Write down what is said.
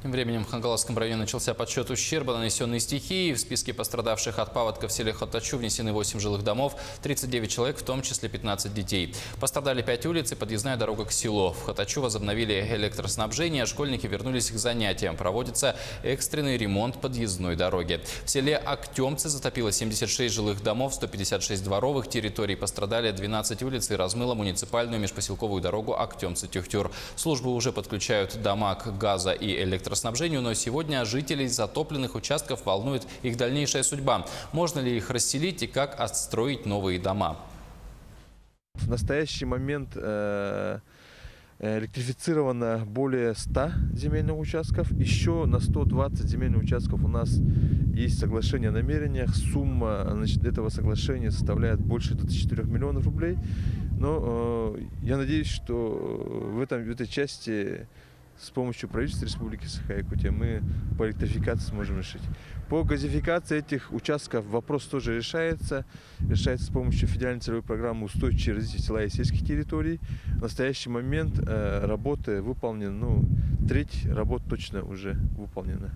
Тем временем в Хангаласском районе начался подсчет ущерба, нанесенный стихией. В списке пострадавших от паводка в селе Хотачу внесены 8 жилых домов, 39 человек, в том числе 15 детей. Пострадали 5 улиц и подъездная дорога к селу. В Хотачу возобновили электроснабжение, школьники вернулись к занятиям. Проводится экстренный ремонт подъездной дороги. В селе Актемцы затопило 76 жилых домов, 156 дворовых территорий. Пострадали 12 улиц и размыло муниципальную межпоселковую дорогу Актемцы-Тюхтюр. Службы уже подключают дома к газа и электроснабжению, но сегодня жителей затопленных участков волнует их дальнейшая судьба. Можно ли их расселить и как отстроить новые дома? В настоящий момент электрифицировано более 100 земельных участков. Еще на 120 земельных участков у нас есть соглашение о намерениях. Сумма этого соглашения составляет больше 24 миллионов рублей. Но я надеюсь, что в этой части с помощью правительства Республики Саха-Якутия мы по электрификации сможем решить. По газификации этих участков вопрос тоже решается. Решается с помощью федеральной целевой программы «Устойчивое развитие села и сельских территорий». В настоящий момент работы выполнены, треть работ точно уже выполнена.